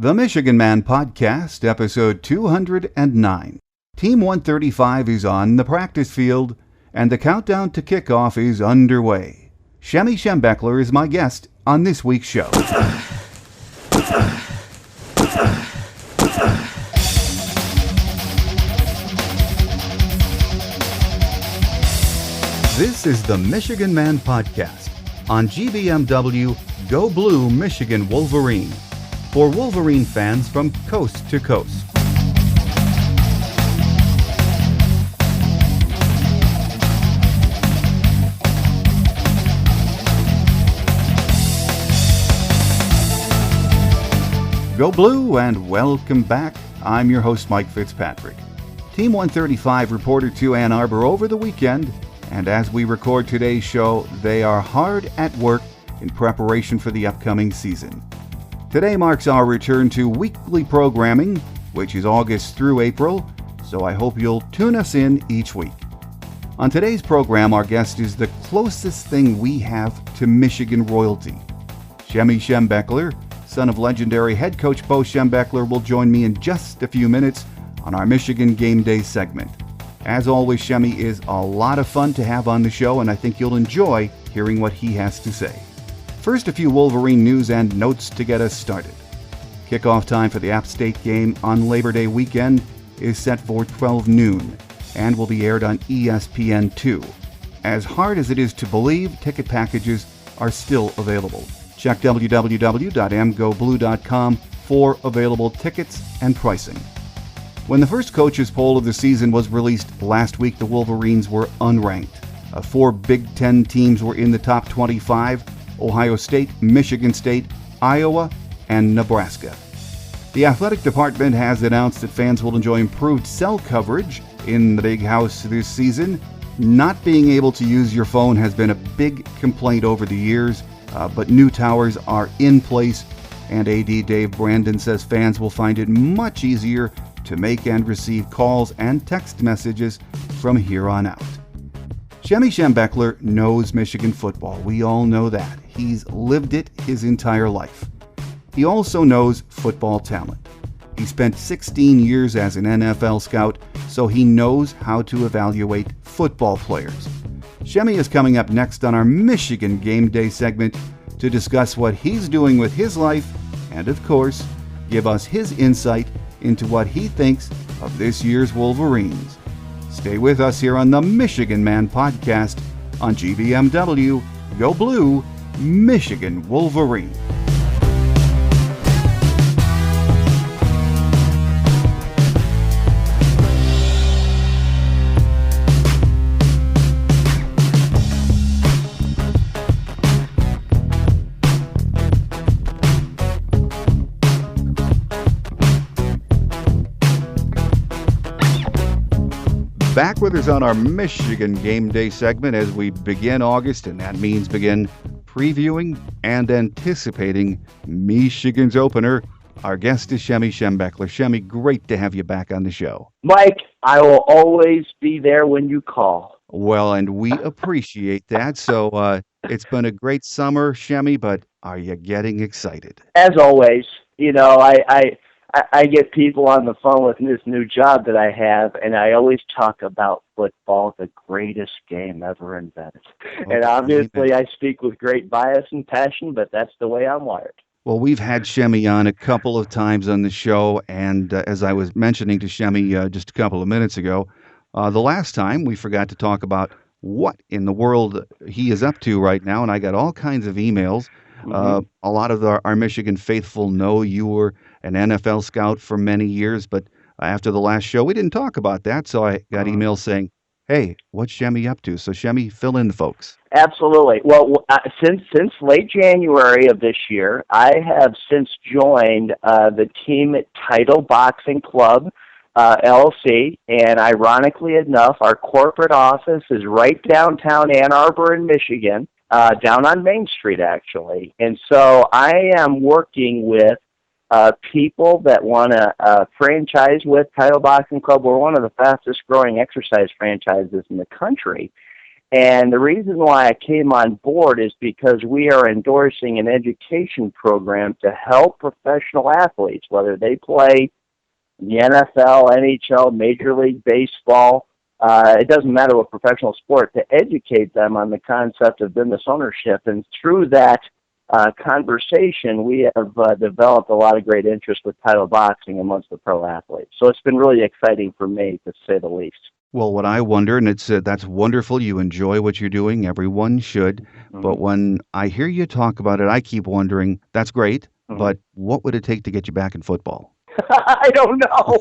The Michigan Man Podcast, episode 209. Team 135 is on the practice field, and the countdown to kickoff is underway. Shemy Schembechler is my guest on this week's show. This is the Michigan Man Podcast on GBMW Go Blue Michigan Wolverine, for Wolverine fans from coast to coast. Go Blue and welcome back. I'm your host, Mike Fitzpatrick. Team 135 reported to Ann Arbor over the weekend, and as we record today's show, they are hard at work in preparation for the upcoming season. Today marks our return to weekly programming, which is August through April, so I hope you'll tune us in each week. On today's program, our guest is the closest thing we have to Michigan royalty. Shemy Schembechler, son of legendary head coach Bo Schembechler, will join me in just a few minutes on our Michigan Gameday segment. As always, Shemy is a lot of fun to have on the show, and I think you'll enjoy hearing what he has to say. First, a few Wolverine news and notes to get us started. Kickoff time for the App State game on Labor Day weekend is set for 12 noon and will be aired on ESPN2. As hard as it is to believe, ticket packages are still available. Check www.mgoblue.com for available tickets and pricing. When the first coaches poll of the season was released last week, the Wolverines were unranked. 4 Big Ten teams were in the top 25: Ohio State, Michigan State, Iowa, and Nebraska. The athletic department has announced that fans will enjoy improved cell coverage in the Big House this season. Not being able to use your phone has been a big complaint over the years, but new towers are in place, and AD Dave Brandon says fans will find it much easier to make and receive calls and text messages from here on out. Shemy Schembechler knows Michigan football. We all know that. He's lived it his entire life. He also knows football talent. He spent 16 years as an NFL scout, so he knows how to evaluate football players. Shemy is coming up next on our Michigan Game Day segment to discuss what he's doing with his life and, of course, give us his insight into what he thinks of this year's Wolverines. Stay with us here on the Michigan Man Podcast on GBMW Go Blue Michigan Wolverine. Back with us on our Michigan Game Day segment as we begin August, and that means begin previewing and anticipating Michigan's opener. Our guest is Shemy Schembechler. Shemy, great to have you back on the show. Mike, I will always be there when you call. Well, and we appreciate that. So it's been a great summer, Shemy, but are you getting excited? As always, I get people on the phone with this new job that I have, and I always talk about football, the greatest game ever invented. Okay. And obviously I speak with great bias and passion, but that's the way I'm wired. Well, we've had Shemy on a couple of times on the show, and as I was mentioning to Shemy just a couple of minutes ago, the last time we forgot to talk about what in the world he is up to right now, and I got all kinds of emails. A lot of our Michigan faithful know you were an NFL scout for many years, but after the last show, we didn't talk about that, so I got emails saying, hey, what's Shemy up to? So Shemy, fill in the folks. Absolutely. Well, since late January of this year, I have since joined the team at Title Boxing Club, LLC, and ironically enough, our corporate office is right downtown Ann Arbor in Michigan, down on Main Street, actually. And so I am working with people that want to franchise with Title Boxing Club. We're one of the fastest growing exercise franchises in the country. And the reason why I came on board is because we are endorsing an education program to help professional athletes, whether they play in the NFL, NHL, Major League Baseball, it doesn't matter what professional sport, to educate them on the concept of business ownership. And through that conversation, we have developed a lot of great interest with title boxing amongst the pro athletes. So it's been really exciting for me, to say the least. Well, what I wonder, and it's that's wonderful. You enjoy what you're doing. Everyone should. But when I hear you talk about it, I keep wondering, that's great, but what would it take to get you back in football? I don't know.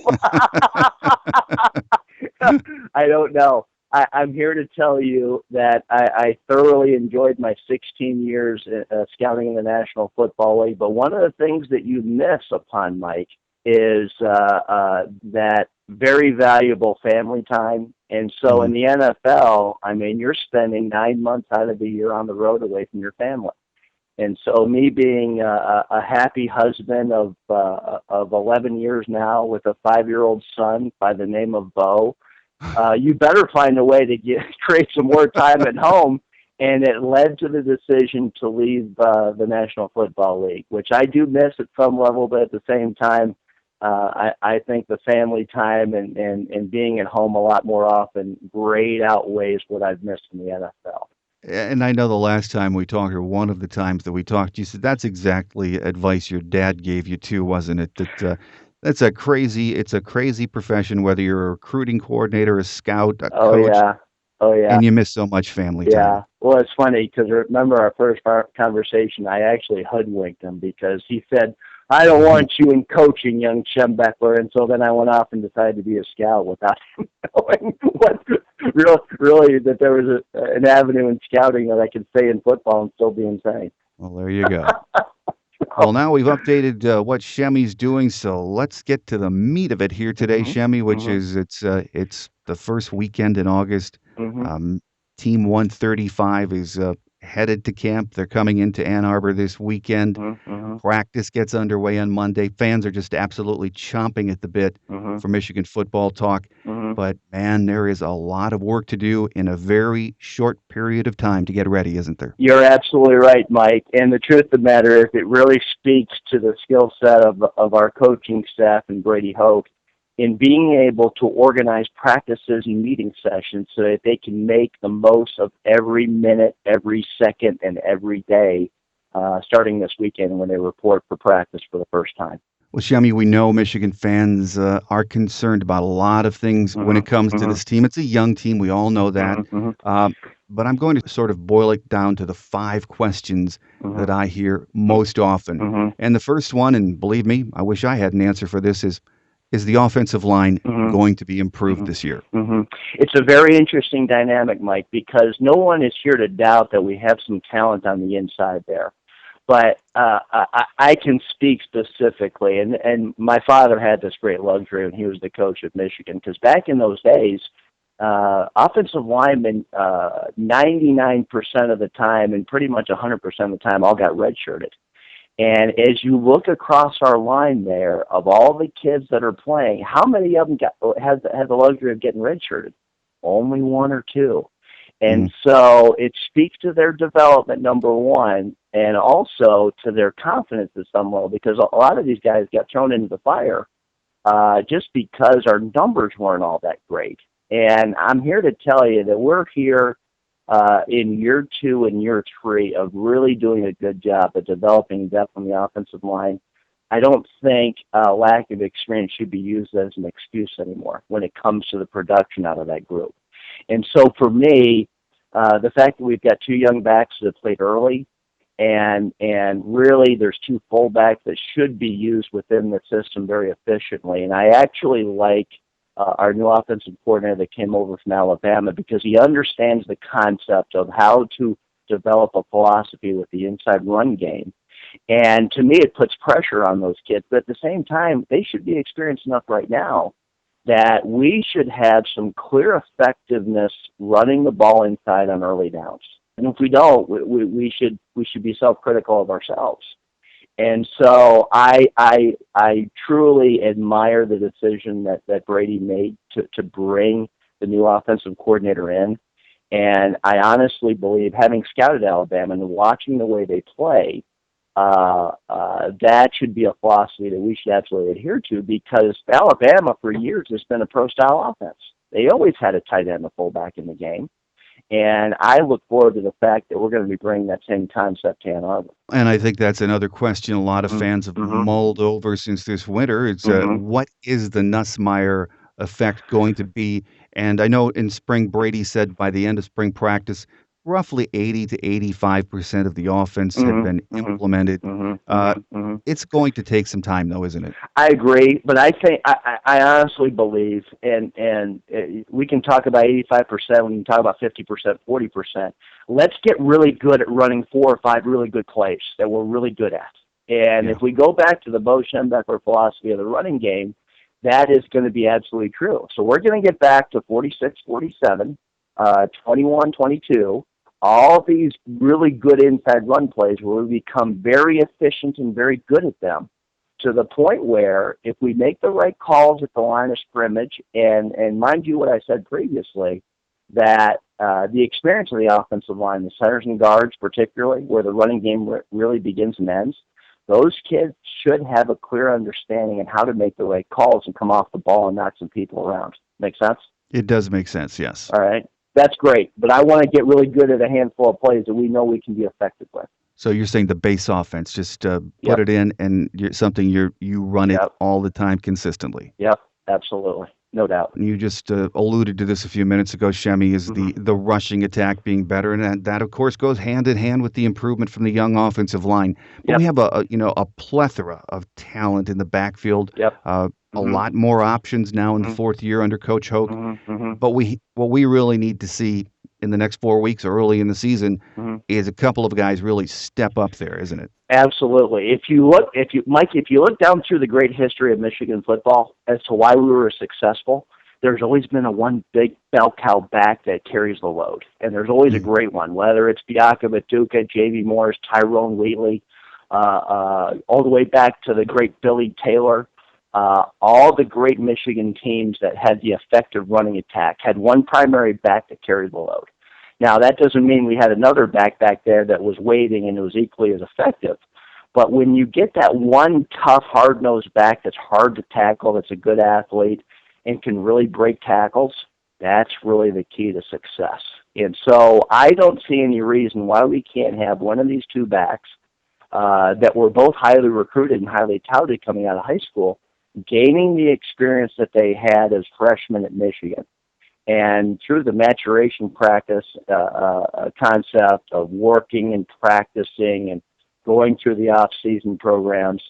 I don't know. I'm here to tell you that I thoroughly enjoyed my 16 years scouting in the National Football League. But one of the things that you miss upon, Mike, is that very valuable family time. And so in the NFL, I mean, you're spending 9 months out of the year on the road away from your family. And so me being a happy husband of 11 years now with a 5-year-old son by the name of Bo, you better find a way to create some more time at home. And it led to the decision to leave the National Football League, which I do miss at some level, but at the same time, I think the family time and being at home a lot more often great outweighs what I've missed in the NFL. And I know the last time we talked, or one of the times that we talked, you said that's exactly advice your dad gave you too, wasn't it? That it's a crazy profession, whether you're a recruiting coordinator, a scout, a coach. Oh yeah. And you miss so much family time. Yeah. Well, it's funny because remember our first conversation, I actually hoodwinked him because he said, "I don't want you in coaching, young Schembechler." And so then I went off and decided to be a scout without him knowing really that there was an avenue in scouting that I could stay in football and still be insane. Well, there you go. Well, now we've updated what Shemy's doing, so let's get to the meat of it here today, Shemy, which is it's the first weekend in August. Team 135 is headed to camp. They're coming into Ann Arbor this weekend. Practice gets underway on Monday. Fans are just absolutely chomping at the bit for Michigan football talk. But, man, there is a lot of work to do in a very short period of time to get ready, isn't there? You're absolutely right, Mike. And the truth of the matter is it really speaks to the skill set of our coaching staff and Brady Hoke in being able to organize practices and meeting sessions so that they can make the most of every minute, every second, and every day, starting this weekend when they report for practice for the first time. Well, Shemy, we know Michigan fans are concerned about a lot of things when it comes to this team. It's a young team. We all know that. But I'm going to sort of boil it down to the 5 questions that I hear most often. And the first one, and believe me, I wish I had an answer for this, is the offensive line going to be improved this year? It's a very interesting dynamic, Mike, because no one is here to doubt that we have some talent on the inside there. But I can speak specifically, and my father had this great luxury when he was the coach of Michigan, because back in those days, offensive linemen, 99% of the time and pretty much 100% of the time all got redshirted. And as you look across our line there, of all the kids that are playing, how many of them have the luxury of getting redshirted? Only 1 or 2. And so it speaks to their development, number one, and also to their confidence at some level, because a lot of these guys got thrown into the fire just because our numbers weren't all that great. And I'm here to tell you that we're here in year 2 and year 3 of really doing a good job of developing depth on the offensive line. I don't think lack of experience should be used as an excuse anymore when it comes to the production out of that group. And so for me, the fact that we've got 2 young backs that played early, and really there's 2 fullbacks that should be used within the system very efficiently. And I actually like our new offensive coordinator that came over from Alabama, because he understands the concept of how to develop a philosophy with the inside run game. And to me, it puts pressure on those kids. But at the same time, they should be experienced enough right now that we should have some clear effectiveness running the ball inside on early downs. And if we don't, we should be self-critical of ourselves. And so I truly admire the decision that Brady made to bring the new offensive coordinator in. And I honestly believe, having scouted Alabama and watching the way they play, that should be a philosophy that we should absolutely adhere to, because Alabama for years has been a pro-style offense. They always had a tight end, a fullback in the game. And I look forward to the fact that we're going to be bringing that same concept to Ann Arbor. And I think that's another question a lot of Mm-hmm. fans have Mm-hmm. mulled over since this winter. It's Mm-hmm. what is the Nussmeier effect going to be? And I know in spring, Brady said by the end of spring practice, roughly 80 to 85% of the offense had been Mm-hmm. implemented. Mm-hmm. Uh, Mm-hmm. it's going to take some time, though, isn't it? I agree, but I think I honestly believe, and we can talk about 85%, we can talk about 50%, 40%. Let's get really good at running 4 or 5 really good plays that we're really good at. And Yeah. if we go back to the Bo Schembechler philosophy of the running game, that is going to be absolutely true. So we're going to get back to 46, 47, 21, 22. All of these really good inside run plays where we become very efficient and very good at them, to the point where if we make the right calls at the line of scrimmage, and mind you what I said previously, that the experience of the offensive line, the centers and guards particularly, where the running game really begins and ends, those kids should have a clear understanding of how to make the right calls and come off the ball and knock some people around. Make sense? It does make sense, yes. All right. That's great, but I want to get really good at a handful of plays that we know we can be effective with. So you're saying the base offense, just put Yep. it in, and you run it Yep. all the time consistently. Yep, absolutely. No doubt. You just alluded to this a few minutes ago, Shemy, is Mm-hmm. the rushing attack being better, and that of course goes hand in hand with the improvement from the young offensive line. But Yep. we have a plethora of talent in the backfield. Yep. A Mm-hmm. lot more options now in the Mm-hmm. fourth year under Coach Hoke. Mm-hmm. Mm-hmm. But what we really need to see in the next 4 weeks or early in the season Mm-hmm. is a couple of guys really step up there, isn't it? Absolutely. If you look down through the great history of Michigan football as to why we were successful, there's always been one big bell cow back that carries the load, and there's always a great one, whether it's Biaka Matuka, J.V. Morris, Tyrone Wheatley, all the way back to the great Billy Taylor. All the great Michigan teams that had the effective running attack had one primary back that carried the load. Now, that doesn't mean we had another back there that was waiting and it was equally as effective. But when you get that one tough, hard-nosed back that's hard to tackle, that's a good athlete, and can really break tackles, that's really the key to success. And so I don't see any reason why we can't have one of these two backs that were both highly recruited and highly touted coming out of high school, gaining the experience that they had as freshmen at Michigan. And through the maturation practice concept of working and practicing and going through the off-season programs,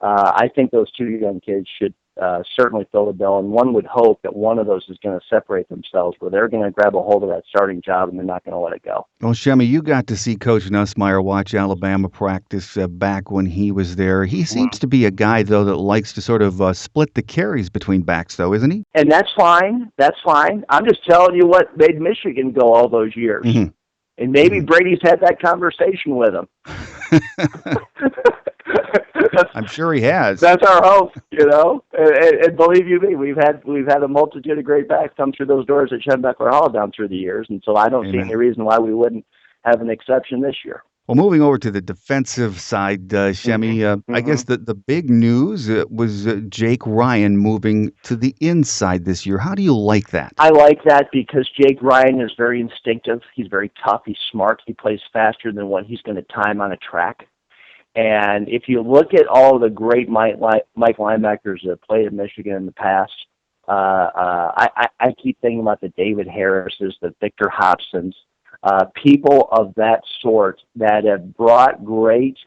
I think those two young kids should certainly fill the bill. And one would hope that one of those is going to separate themselves, where they're going to grab a hold of that starting job and they're not going to let it go. Well, Shemy, you got to see Coach Nussmeier watch Alabama practice back when he was there. He seems to be a guy, though, that likes to sort of split the carries between backs, though, isn't he? And that's fine. That's fine. I'm just telling you what made Michigan go all those years. Mm-hmm. And maybe Brady's had that conversation with him. I'm sure he has. That's our hope, And believe you me, we've had a multitude of great backs come through those doors at Schembechler Hall down through the years, and so I don't see any reason why we wouldn't have an exception this year. Well, moving over to the defensive side, Shemy, I guess the big news was Jake Ryan moving to the inside this year. How do you like that? I like that because Jake Ryan is very instinctive. He's very tough. He's smart. He plays faster than what he's going to time on a track. And if you look at all the great Mike linebackers that played at Michigan in the past, I keep thinking about the David Harrises, the Victor Hobsons, people of that sort that have brought great,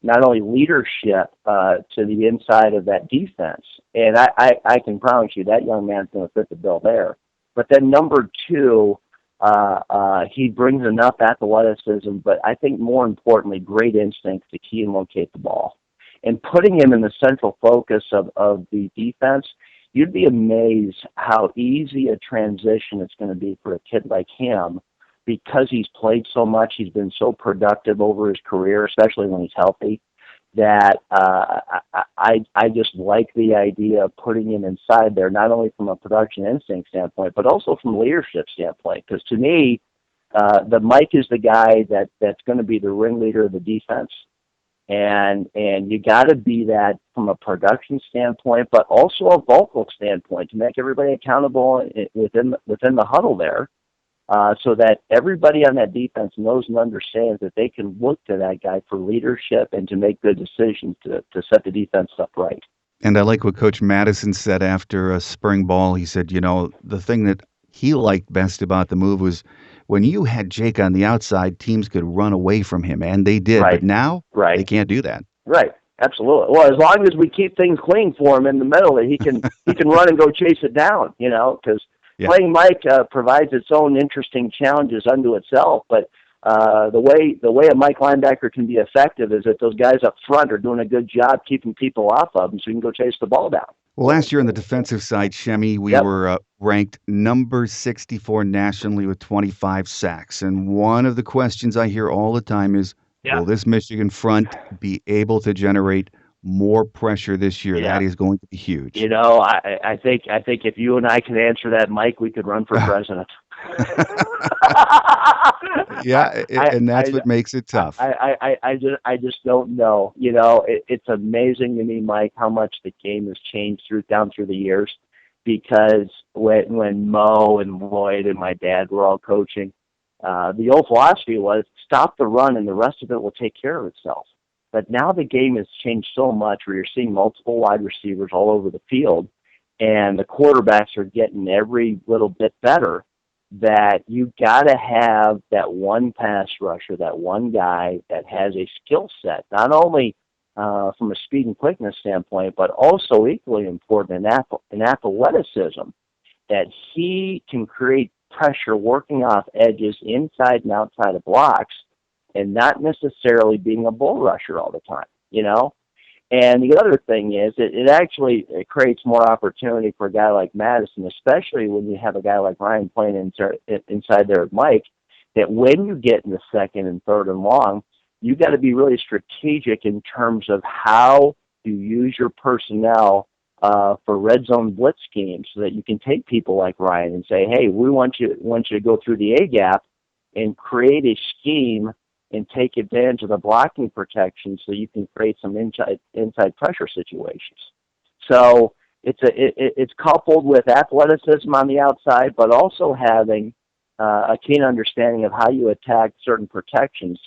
not only leadership to the inside of that defense. And I can promise you that young man's going to fit the bill there. But then number two, he brings enough athleticism, but I think more importantly, great instincts to key and locate the ball. And putting him in the central focus of the defense, you'd be amazed how easy a transition it's going to be for a kid like him, because he's played so much, he's been so productive over his career, especially when he's healthy, that I just like the idea of putting him inside there, not only from a production instinct standpoint, but also from a leadership standpoint. Because to me, the Mike is the guy that's going to be the ringleader of the defense, and you got to be that from a production standpoint, but also a vocal standpoint to make everybody accountable within the huddle there, so that everybody on that defense knows and understands that they can look to that guy for leadership and to make good decisions to set the defense up right. And I like what Coach Madison said after a spring ball. He said, the thing that he liked best about the move was when you had Jake on the outside, teams could run away from him, and they did. Right. But now Right. they can't do that. Right. Absolutely. Well, as long as we keep things clean for him in the middle, he can run and go chase it down, because playing Mike provides its own interesting challenges unto itself. But the way a Mike linebacker can be effective is that those guys up front are doing a good job keeping people off of him so you can go chase the ball down. Well, last year on the defensive side, Shemy, we were ranked number 64 nationally with 25 sacks. And one of the questions I hear all the time is, will this Michigan front be able to generate more pressure this year? That is going to be huge. I think if you and I can answer that, Mike, we could run for president. And that's what makes it tough. I just don't know. It's amazing to me, Mike, how much the game has changed down through the years. Because when Mo and Lloyd and my dad were all coaching, the old philosophy was stop the run and the rest of it will take care of itself. But now the game has changed so much where you're seeing multiple wide receivers all over the field, and the quarterbacks are getting every little bit better, that you got to have that one pass rusher, that one guy that has a skill set, not only from a speed and quickness standpoint, but also equally important in athleticism, that he can create pressure working off edges inside and outside of blocks and not necessarily being a bull rusher all the time, And the other thing is it creates more opportunity for a guy like Madison, especially when you have a guy like Ryan playing inside there with Mike, that when you get in the second and third and long, you got to be really strategic in terms of how you use your personnel for red zone blitz schemes, so that you can take people like Ryan and say, hey, we want you to go through the A gap and create a scheme and take advantage of the blocking protection so you can create some inside pressure situations. So it's coupled with athleticism on the outside, but also having a keen understanding of how you attack certain protections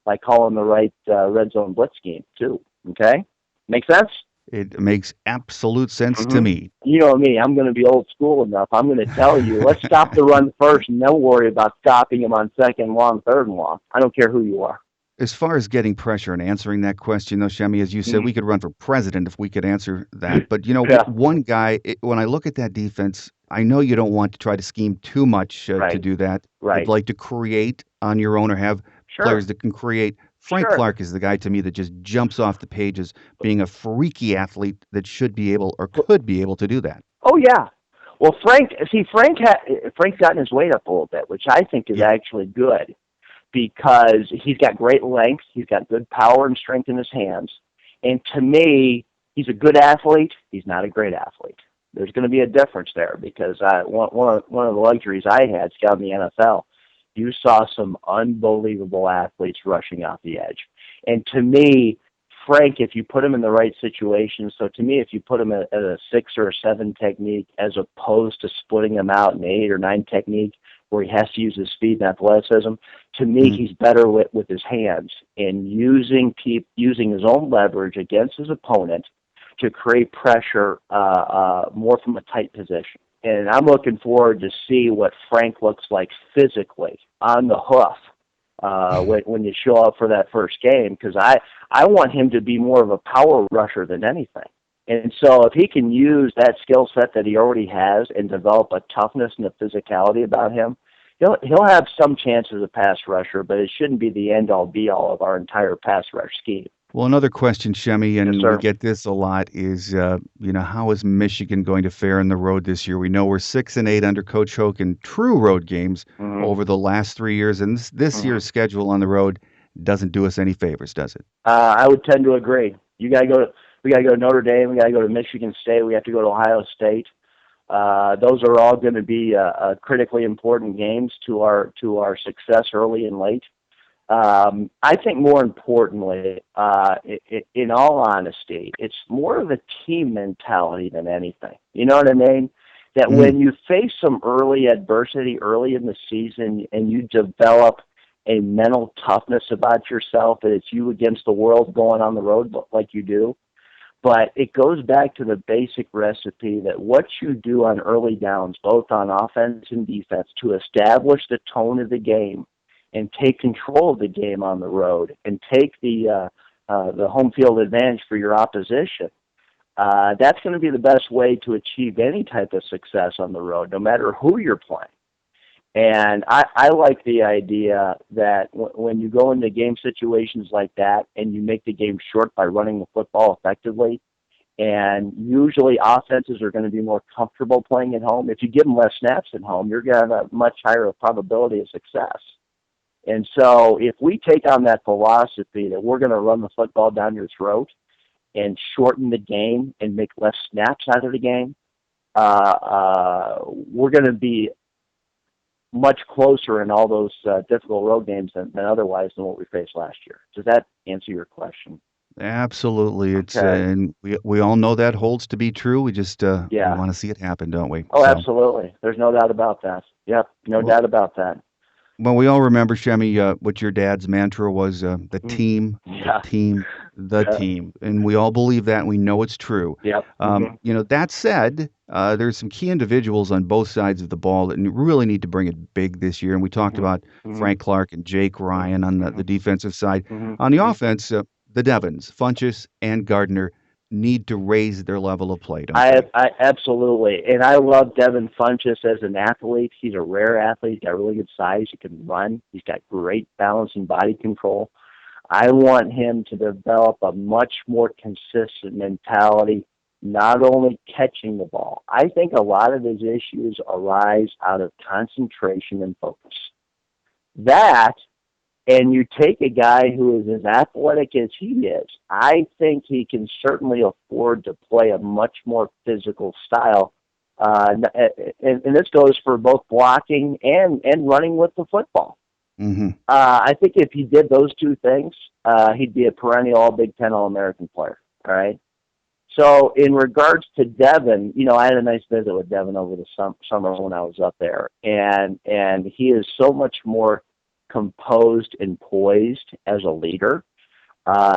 by calling the right red zone blitz scheme too. Okay? Make sense? It makes absolute sense to me. You know me, I'm going to be old school enough. I'm going to tell you, let's stop the run first and then worry about stopping him on second and long, third and long. I don't care who you are. As far as getting pressure and answering that question, though, Shemy, as you said, we could run for president if we could answer that. But, one guy, when I look at that defense, I know you don't want to try to scheme too much to do that. Right. You'd like to create on your own or have players that can create. Frank Clark is the guy to me that just jumps off the page as being a freaky athlete that should be able or could be able to do that. Oh, yeah. Well, Frank's gotten his weight up a little bit, which I think is actually good, because he's got great length, he's got good power and strength in his hands, and to me, he's a good athlete. He's not a great athlete. There's going to be a difference there, because one of the luxuries I had scouting the NFL, you saw some unbelievable athletes rushing off the edge. And to me, Frank, if you put him in the right situation, so to me, if you put him at a 6 or a 7 technique as opposed to splitting him out in 8 or 9 technique where he has to use his speed and athleticism, to me, he's better with his hands and using his own leverage against his opponent to create pressure more from a tight position. And I'm looking forward to see what Frank looks like physically on the hoof when you show up for that first game, because I want him to be more of a power rusher than anything. And so if he can use that skill set that he already has and develop a toughness and a physicality about him, he'll have some chance as a pass rusher, but it shouldn't be the end-all, be-all of our entire pass rush scheme. Well, another question, Shemy, and we get this a lot, is, how is Michigan going to fare on the road this year? We know we're 6-8 under Coach Hoke in true road games over the last 3 years, and this year's schedule on the road doesn't do us any favors, does it? I would tend to agree. We got to go to Notre Dame. We got to go to Michigan State. We have to go to Ohio State. Those are all going to be critically important games to our success early and late. I think more importantly, in all honesty, it's more of a team mentality than anything. You know what I mean? That when you face some early adversity early in the season and you develop a mental toughness about yourself, that it's you against the world going on the road like you do. But it goes back to the basic recipe that what you do on early downs, both on offense and defense, to establish the tone of the game and take control of the game on the road and take the home field advantage for your opposition, that's going to be the best way to achieve any type of success on the road, no matter who you're playing. And I like the idea that when you go into game situations like that and you make the game short by running the football effectively, and usually offenses are going to be more comfortable playing at home. If you give them less snaps at home, you're going to have a much higher probability of success. And so if we take on that philosophy that we're going to run the football down your throat and shorten the game and make less snaps out of the game, we're going to be much closer in all those difficult road games than otherwise than what we faced last year. Does that answer your question? Absolutely. It's Okay. and we all know that holds to be true. We just we Yeah. want to see it happen, don't we? Oh, So, absolutely. There's no doubt about that. Yep, no well, doubt about that. well, we all remember, Shemy, what your dad's mantra was: the Mm. team, the Yeah. team, the Yeah. team, and we all believe that, and we know it's true. Yep. Hmm. That said, there's some key individuals on both sides of the ball that really need to bring it big this year. And we talked Hmm. about Hmm. Frank Clark and Jake Ryan on Hmm. the defensive side. Hmm. On the Hmm. offense, the Devons, Funchess, and Gardner need to raise their level of play, don't they? I absolutely, and I love Devin Funchess as an athlete. He's a rare athlete. He's got really good size. He can run. He's got great balance and body control. I want him to develop a much more consistent mentality, not only catching the ball. I think a lot of his issues arise out of concentration and focus. That, and you take a guy who is as athletic as he is, I think he can certainly afford to play a much more physical style. And this goes for both blocking and running with the football. Hmm. I think if he did those two things, he'd be a perennial All-Big Ten All-American player. All right. So in regards to Devin, I had a nice visit with Devin over the summer when I was up there, and he is so much more composed and poised as a leader.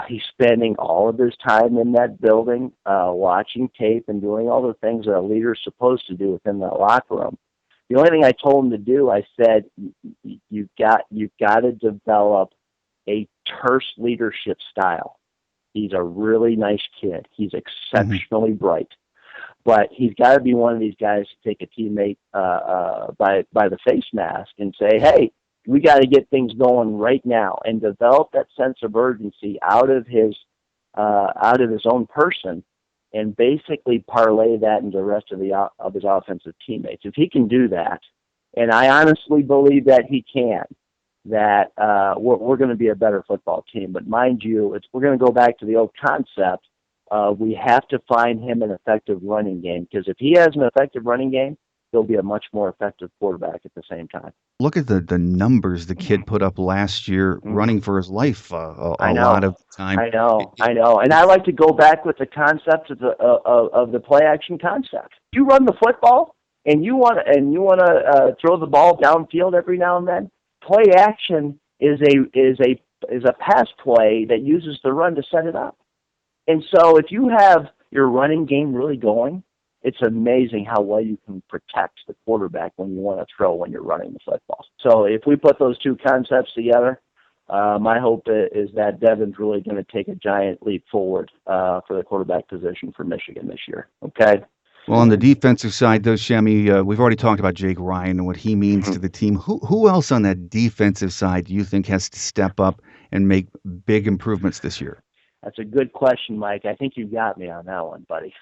He's spending all of his time in that building, watching tape and doing all the things that a leader is supposed to do within the locker room. The only thing I told him to do, I said, you've got to develop a terse leadership style. He's a really nice kid. He's Hmm. exceptionally bright, but he's got to be one of these guys to take a teammate by the face mask and say, "Hey, we got to get things going right now," and develop that sense of urgency out of his own person, and basically parlay that into the rest of his offensive teammates. If he can do that, and I honestly believe that he can, that we're going to be a better football team. But mind you, we're going to go back to the old concept. We have to find him an effective running game, because if he has an effective running game, he'll be a much more effective quarterback at the same time. Look at the numbers the kid put up last year, Mm-hmm. running for his life I a lot know, of the time. I know, It, I know, and I like to go back with the concept of the play action concept. You run the football, and you want to throw the ball downfield every now and then. Play action is a pass play that uses the run to set it up. And so if you have your running game really going, it's amazing how well you can protect the quarterback when you want to throw when you're running the football. So if we put those two concepts together, my hope is that Devin's really going to take a giant leap forward for the quarterback position for Michigan this year. Okay? well, on the defensive side, though, Shemy, we've already talked about Jake Ryan and what he means to the team. Who else on that defensive side do you think has to step up and make big improvements this year? That's a good question, Mike. I think you got me on that one, buddy.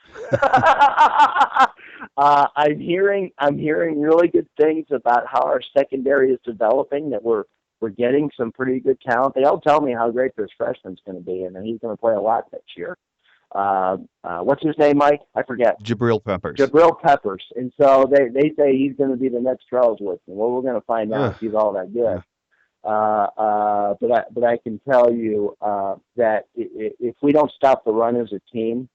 I'm hearing really good things about how our secondary is developing. That we're getting some pretty good talent. They all tell me how great this freshman's going to be, and that he's going to play a lot next year. what's his name, Mike? I forget. Jabril Peppers. Jabril Peppers. And so they say he's going to be the next Charles Woodson. Well, we're going to find out if he's all that good. But I can tell you that if we don't stop the run as a team,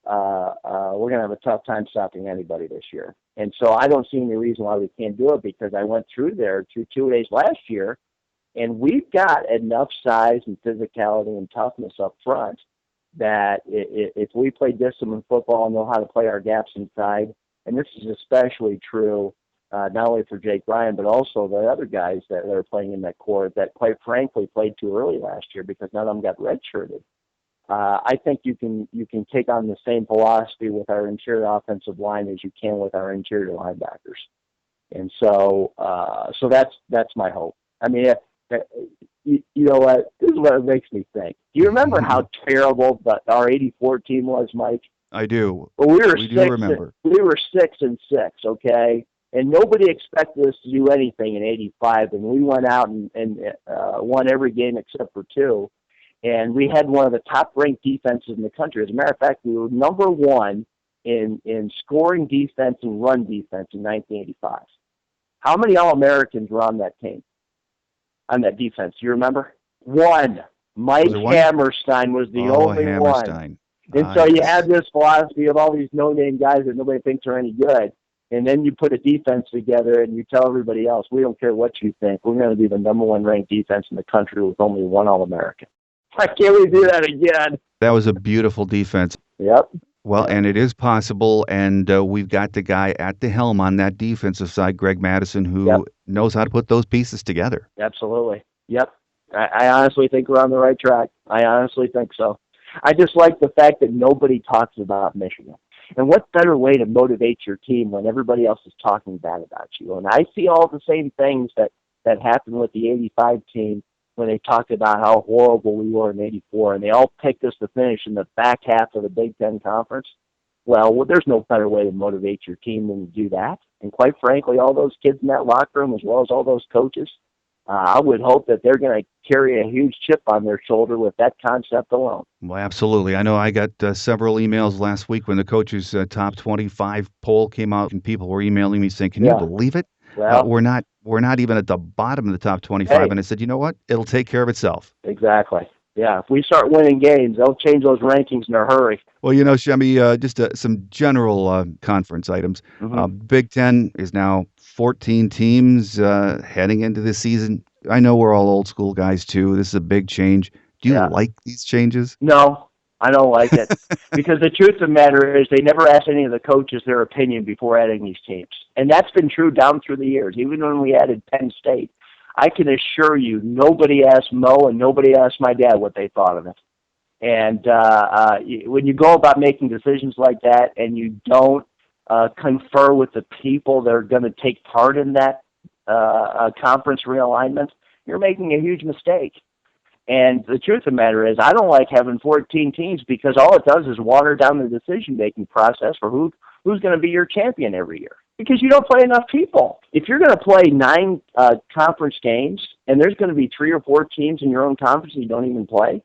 we're going to have a tough time stopping anybody this year. And so I don't see any reason why we can't do it, because I went through 2 days last year, and we've got enough size and physicality and toughness up front that if we play disciplined football and know how to play our gaps inside, and this is especially true not only for Jake Ryan, but also the other guys that are playing in that core that, quite frankly, played too early last year because none of them got redshirted. I think you can take on the same philosophy with our interior offensive line as you can with our interior linebackers, and so that's my hope. I mean, you know what? This is what it makes me think. Do you remember how terrible our '84 team was, Mike? I do. Well, we do remember. We were 6-6, okay, and nobody expected us to do anything in '85, and we went out and won every game except for 2. And we had one of the top-ranked defenses in the country. As a matter of fact, we were number 1 in scoring defense and run defense in 1985. How many All-Americans were on that team, on that defense? Do you remember? 1. Mike Hammerstein was the only one. And so you have this philosophy of all these no-name guys that nobody thinks are any good. And then you put a defense together and you tell everybody else, we don't care what you think. We're going to be the number 1 ranked defense in the country with only 1 All-American. Why can't we do that again? That was a beautiful defense. Yep. Well, and it is possible, and we've got the guy at the helm on that defensive side, Greg Madison, who knows how to put those pieces together. Absolutely. Yep. I honestly think we're on the right track. I honestly think so. I just like the fact that nobody talks about Michigan. And what better way to motivate your team when everybody else is talking bad about you? And I see all the same things that happened with the '85 team when they talked about how horrible we were in '84, and they all picked us to finish in the back half of the Big Ten Conference. Well, there's no better way to motivate your team than to do that. And quite frankly, all those kids in that locker room, as well as all those coaches, I would hope that they're going to carry a huge chip on their shoulder with that concept alone. Well, absolutely. I know I got several emails last week when the coaches' top 25 poll came out, and people were emailing me saying, "Can you believe it? Well, we're not even at the bottom of the top 25." Hey. And I said, you know what? It'll take care of itself. Exactly. Yeah, if we start winning games, they'll change those rankings in a hurry. Well, you know, Shemy, just some general conference items. Big Ten is now 14 teams heading into this season. I know we're all old school guys, too. This is a big change. Do you like these changes? No, I don't like it. Because the truth of the matter is they never asked any of the coaches their opinion before adding these teams. And that's been true down through the years. Even when we added Penn State, I can assure you nobody asked Mo and nobody asked my dad what they thought of it. And when you go about making decisions like that and you don't confer with the people that are going to take part in that conference realignment, you're making a huge mistake. And the truth of the matter is I don't like having 14 teams because all it does is water down the decision-making process for who's going to be your champion every year. Because you don't play enough people. If you're going to play 9 conference games and there's going to be 3 or 4 teams in your own conference you don't even play,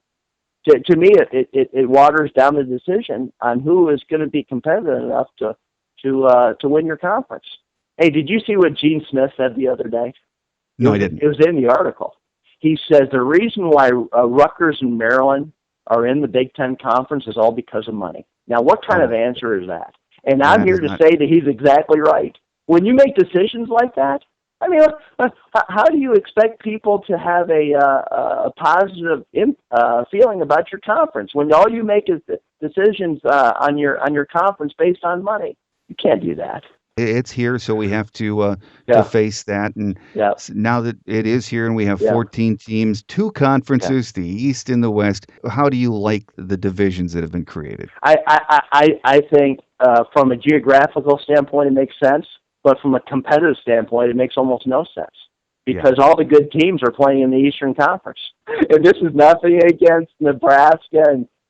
to me it waters down the decision on who is going to be competitive enough to win your conference. Hey, did you see what Gene Smith said the other day? No, I didn't. It was in the article. He says the reason why Rutgers and Maryland are in the Big Ten Conference is all because of money. Now, what kind of answer is that? And I'm here to say that he's exactly right. When you make decisions like that, I mean, how do you expect people to have a positive feeling about your conference when all you make is decisions on your conference based on money? You can't do that. It's here, so we have to face that. And now that it is here and we have 14 teams, 2 conferences, the East and the West, how do you like the divisions that have been created? I think from a geographical standpoint it makes sense, but from a competitive standpoint it makes almost no sense because all the good teams are playing in the Eastern Conference. And this is nothing against Nebraska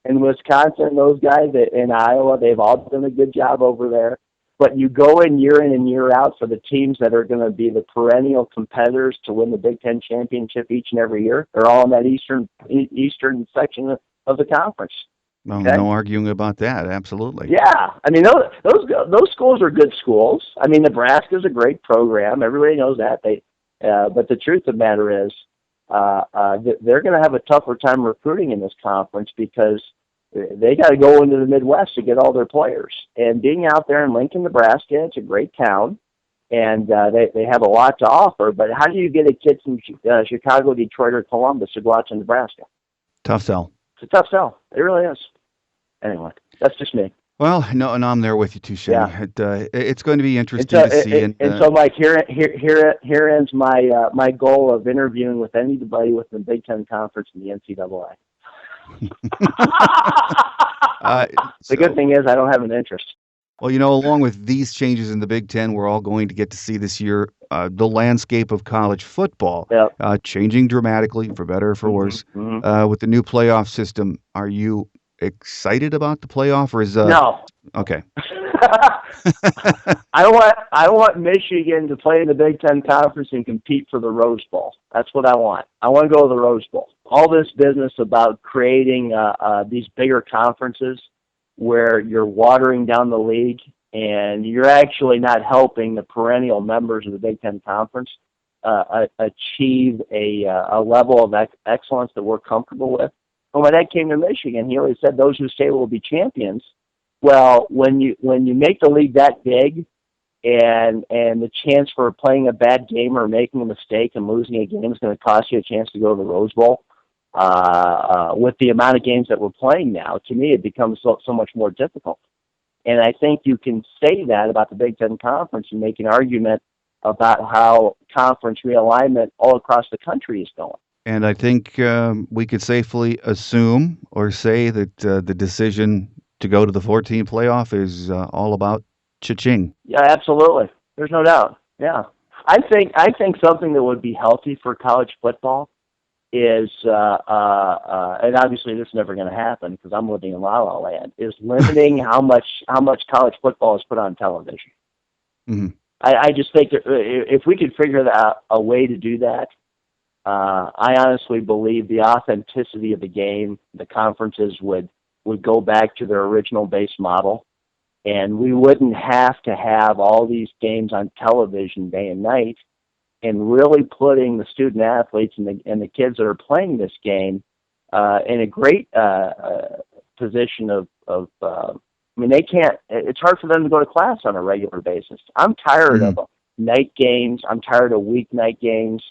and Wisconsin, those guys in Iowa. They've all done a good job over there. But you go in and year out for the teams that are going to be the perennial competitors to win the Big Ten championship each and every year. They're all in that eastern section of the conference. Well, Okay. no arguing about that. Absolutely. Yeah, I mean those schools are good schools. I mean Nebraska's a great program. Everybody knows that. But the truth of the matter is, they're going to have a tougher time recruiting in this conference because they got to go into the Midwest to get all their players. And being out there in Lincoln, Nebraska, it's a great town, and they have a lot to offer. But how do you get a kid from Chicago, Detroit, or Columbus to go out to Nebraska? Tough sell. It's a tough sell. It really is. Anyway, that's just me. Well, no, and I'm there with you too, Shemy. Yeah. It's going to be interesting to see. And so, Mike, here ends my goal of interviewing with anybody within the Big Ten Conference and the NCAA. The good thing is I don't have an interest. Well, along with these changes in the Big Ten, we're all going to get to see this year the landscape of college football changing dramatically, for better or for worse, with the new playoff system. Are you excited about the playoff, or is no? Okay. I want Michigan to play in the Big Ten Conference and compete for the Rose Bowl. That's what I want. I want to go to the Rose Bowl. All this business about creating these bigger conferences where you're watering down the league and you're actually not helping the perennial members of the Big Ten Conference achieve a level of excellence that we're comfortable with. And when that came to Michigan, he always said those who stay will be champions. Well, when you make the league that big, and the chance for playing a bad game or making a mistake and losing a game is going to cost you a chance to go to the Rose Bowl, with the amount of games that we're playing now, to me it becomes so much more difficult. And I think you can say that about the Big Ten Conference and make an argument about how conference realignment all across the country is going. And I think we could safely assume or say that the decision to go to the 14 playoff is all about cha-ching. Yeah, absolutely. There's no doubt. Yeah. I think something that would be healthy for college football is, and obviously this is never going to happen because I'm living in La La Land, is limiting how much college football is put on television. Mm-hmm. I just think that if we could figure out a way to do that, I honestly believe the authenticity of the game, the conferences would go back to their original base model, and we wouldn't have to have all these games on television day and night, and really putting the student athletes and the kids that are playing this game in a great position of I mean, they can't. It's hard for them to go to class on a regular basis. I'm tired of night games. I'm tired of weeknight games.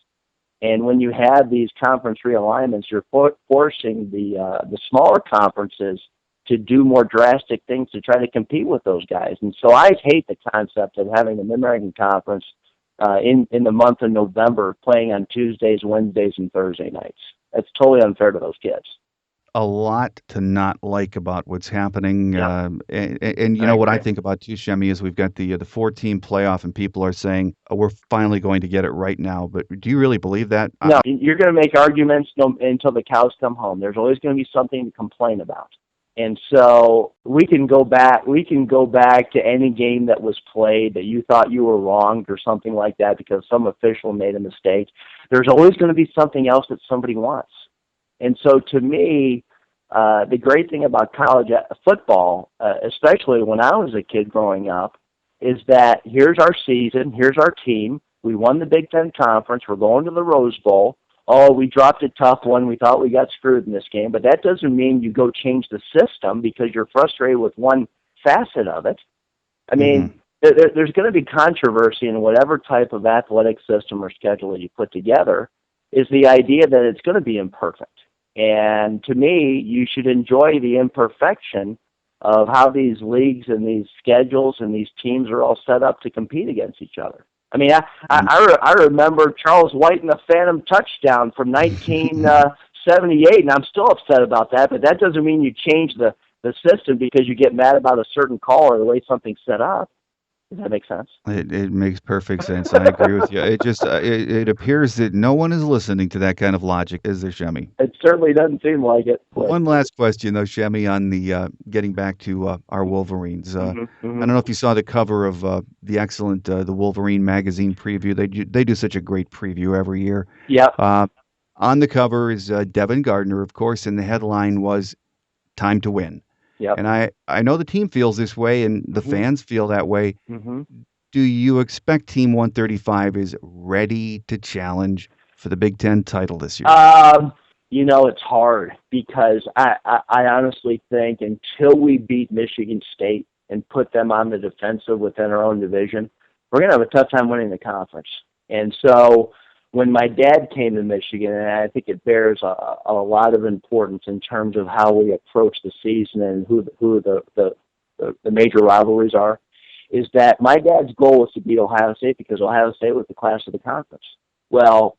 And when you have these conference realignments, you're forcing the smaller conferences to do more drastic things to try to compete with those guys. And so I hate the concept of having the Mid-American Conference in the month of November playing on Tuesdays, Wednesdays, and Thursday nights. That's totally unfair to those kids. A lot to not like about what's happening. Yeah. And you know what I think about too, Shemy, is we've got the 4-team playoff and people are saying, we're finally going to get it right now. But do you really believe that? No, you're going to make arguments until the cows come home. There's always going to be something to complain about. And so we can go back to any game that was played that you thought you were wronged or something like that because some official made a mistake. There's always going to be something else that somebody wants. And so to me, the great thing about college football, especially when I was a kid growing up, is that here's our season, here's our team. We won the Big Ten Conference. We're going to the Rose Bowl. Oh, we dropped a tough one. We thought we got screwed in this game. But that doesn't mean you go change the system because you're frustrated with one facet of it. I mean, there's going to be controversy in whatever type of athletic system or schedule that you put together, is the idea that it's going to be imperfect. And to me, you should enjoy the imperfection of how these leagues and these schedules and these teams are all set up to compete against each other. I mean, I remember Charles White and the Phantom touchdown from 1978, and I'm still upset about that, but that doesn't mean you change the system because you get mad about a certain call or the way something's set up. Does that make sense? It makes perfect sense. I agree with you. It just it appears that no one is listening to that kind of logic, is there, Shemy? It certainly doesn't seem like it. One last question, though, Shemy, on the getting back to our Wolverines. I don't know if you saw the cover of the excellent the Wolverine magazine preview. They do such a great preview every year. Yeah. On the cover is Devin Gardner, of course, and the headline was "Time to Win." Yep. And I know the team feels this way and the Mm-hmm. fans feel that way. Mm-hmm. Do you expect Team 135 is ready to challenge for the Big Ten title this year? It's hard because I honestly think until we beat Michigan State and put them on the defensive within our own division, we're going to have a tough time winning the conference. And so when my dad came to Michigan, and I think it bears a lot of importance in terms of how we approach the season and who the major rivalries are, is that my dad's goal was to beat Ohio State because Ohio State was the class of the conference. Well,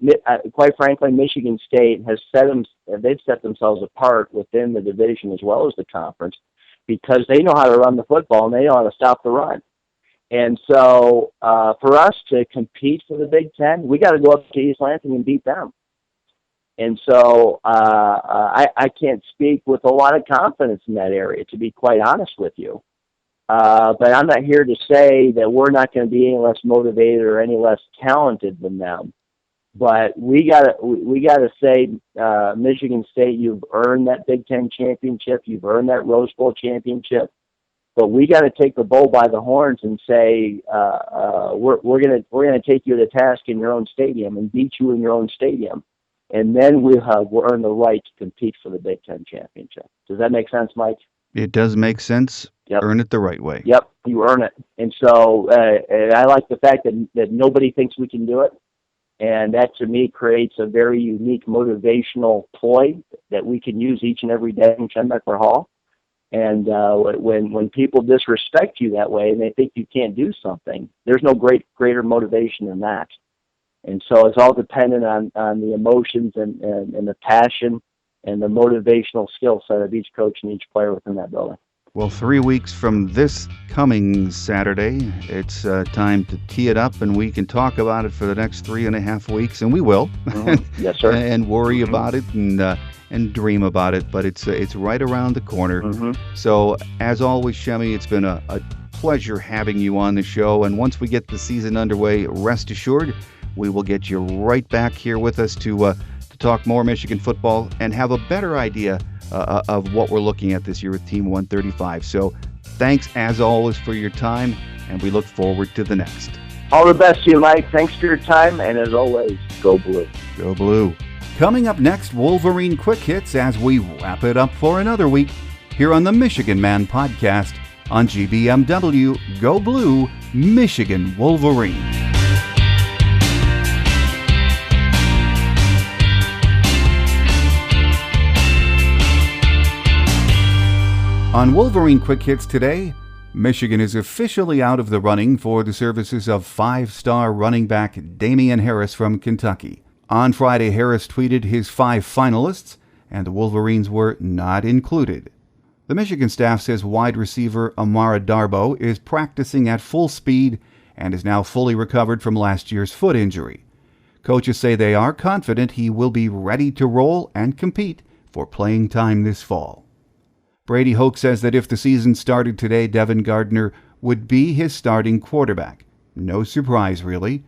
quite frankly, Michigan State they've set themselves apart within the division as well as the conference because they know how to run the football and they know how to stop the run. And so for us to compete for the Big Ten, we got to go up to East Lansing and beat them. And so I can't speak with a lot of confidence in that area, to be quite honest with you. But I'm not here to say that we're not going to be any less motivated or any less talented than them. But we gotta say, Michigan State, you've earned that Big Ten championship, you've earned that Rose Bowl championship. But we got to take the bull by the horns and say we're gonna take you to task in your own stadium and beat you in your own stadium, and then we'll earn the right to compete for the Big Ten championship. Does that make sense, Mike? It does make sense. Yep. Earn it the right way. Yep, you earn it. And so I like the fact that nobody thinks we can do it. And that, to me, creates a very unique motivational ploy that we can use each and every day in Schembechler Hall. And when people disrespect you that way and they think you can't do something, there's no greater motivation than that. And so it's all dependent on the emotions and the passion and the motivational skill set of each coach and each player within that building. Well, 3 weeks from this coming Saturday, it's time to tee it up, and we can talk about it for the next 3.5 weeks, and we will. Mm-hmm. Yes, sir. And worry about it and dream about it, but it's right around the corner. Mm-hmm. So, as always, Shemy, it's been a pleasure having you on the show, and once we get the season underway, rest assured, we will get you right back here with us to talk more Michigan football and have a better idea of what we're looking at this year with Team 135. So thanks, as always, for your time, and we look forward to the next. All the best to you, Mike. Thanks for your time, and as always, go Blue. Go Blue. Coming up next, Wolverine Quick Hits as we wrap it up for another week here on the Michigan Man Podcast on GBMW. Go Blue, Michigan Wolverine. On Wolverine Quick Hits today, Michigan is officially out of the running for the services of 5-star running back Damian Harris from Kentucky. On Friday, Harris tweeted his 5 finalists, and the Wolverines were not included. The Michigan staff says wide receiver Amara Darboh is practicing at full speed and is now fully recovered from last year's foot injury. Coaches say they are confident he will be ready to roll and compete for playing time this fall. Brady Hoke says that if the season started today, Devin Gardner would be his starting quarterback. No surprise, really.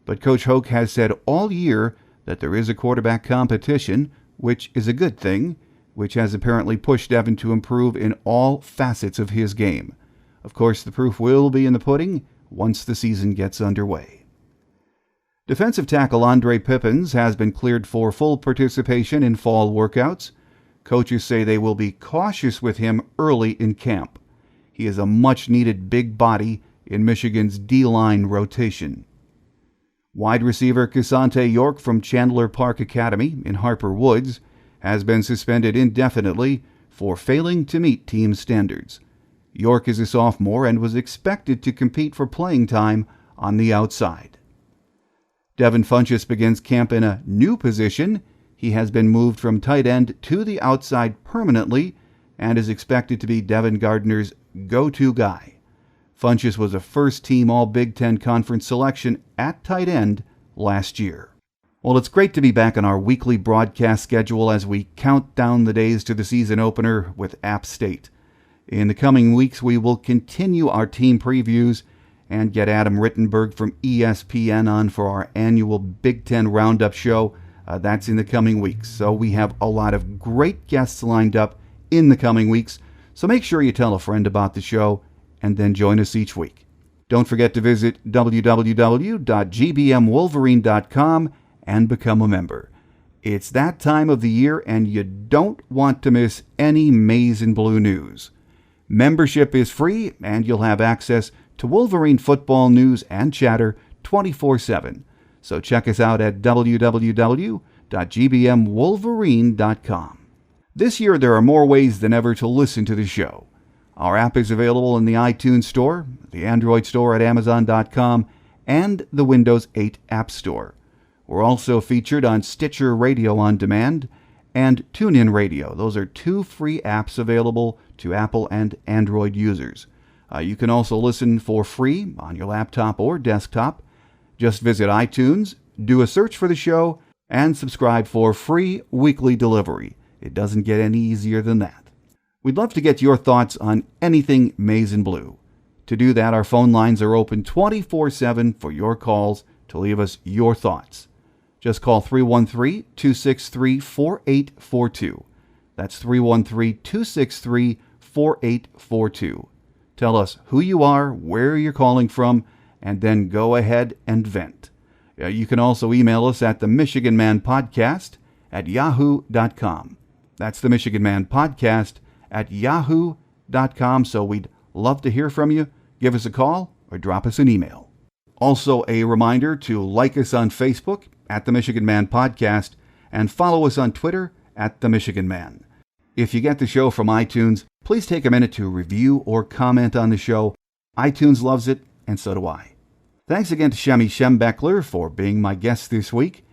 But Coach Hoke has said all year that there is a quarterback competition, which is a good thing, which has apparently pushed Devin to improve in all facets of his game. Of course, the proof will be in the pudding once the season gets underway. Defensive tackle Andre Pippins has been cleared for full participation in fall workouts. Coaches say they will be cautious with him early in camp. He is a much-needed big body in Michigan's D-line rotation. Wide receiver Cassante York from Chandler Park Academy in Harper Woods has been suspended indefinitely for failing to meet team standards. York is a sophomore and was expected to compete for playing time on the outside. Devin Funchess begins camp in a new position. He has been moved from tight end to the outside permanently and is expected to be Devin Gardner's go-to guy. Funchess was a first-team All-Big Ten Conference selection at tight end last year. Well, it's great to be back on our weekly broadcast schedule as we count down the days to the season opener with App State. In the coming weeks, we will continue our team previews and get Adam Rittenberg from ESPN on for our annual Big Ten Roundup show. That's in the coming weeks. So we have a lot of great guests lined up in the coming weeks. So make sure you tell a friend about the show and then join us each week. Don't forget to visit www.gbmwolverine.com and become a member. It's that time of the year and you don't want to miss any Maize and Blue news. Membership is free and you'll have access to Wolverine football news and chatter 24/7. So check us out at www.gbmwolverine.com. This year there are more ways than ever to listen to the show. Our app is available in the iTunes Store, the Android Store at Amazon.com, and the Windows 8 App Store. We're also featured on Stitcher Radio On Demand and TuneIn Radio. Those are two free apps available to Apple and Android users. You can also listen for free on your laptop or desktop. Just visit iTunes, do a search for the show, and subscribe for free weekly delivery. It doesn't get any easier than that. We'd love to get your thoughts on anything Maize and Blue. To do that, our phone lines are open 24/7 for your calls to leave us your thoughts. Just call 313-263-4842. That's 313-263-4842. Tell us who you are, where you're calling from, and then go ahead and vent. You can also email us at the Michigan Man Podcast at yahoo.com. That's the Michigan Man Podcast at yahoo.com. So we'd love to hear from you. Give us a call or drop us an email. Also, a reminder to like us on Facebook at the Michigan Man Podcast and follow us on Twitter at the Michigan Man. If you get the show from iTunes, please take a minute to review or comment on the show. iTunes loves it, and so do I. Thanks again to Shemy Schembechler for being my guest this week.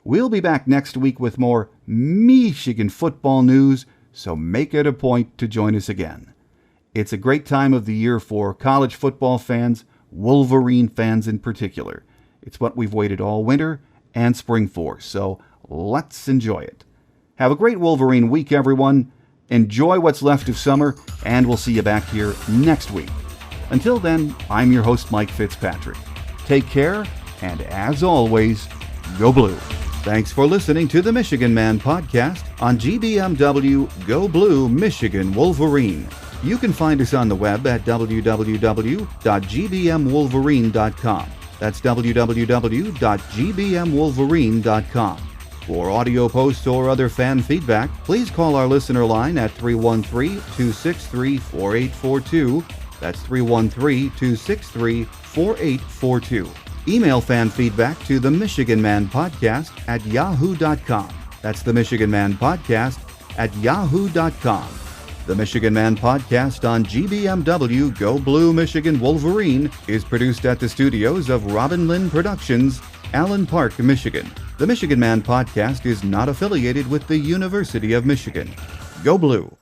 We'll be back next week with more Michigan football news, so make it a point to join us again. It's a great time of the year for college football fans, Wolverine fans in particular. It's what we've waited all winter and spring for, so let's enjoy it. Have a great Wolverine week, everyone. Enjoy what's left of summer, and we'll see you back here next week. Until then, I'm your host, Mike Fitzpatrick. Take care, and as always, go blue. Thanks for listening to the Michigan Man Podcast on GBMW Go Blue Michigan Wolverine. You can find us on the web at www.gbmwolverine.com. That's www.gbmwolverine.com. For audio posts or other fan feedback, please call our listener line at 313-263-4842. That's 313-263-4842. Email fan feedback to the Michigan Man Podcast at yahoo.com. That's the Michigan Man Podcast at yahoo.com. The Michigan Man Podcast on GBMW Go Blue Michigan Wolverine is produced at the studios of Robin Lynn Productions, Allen Park, Michigan. The Michigan Man Podcast is not affiliated with the University of Michigan. Go Blue!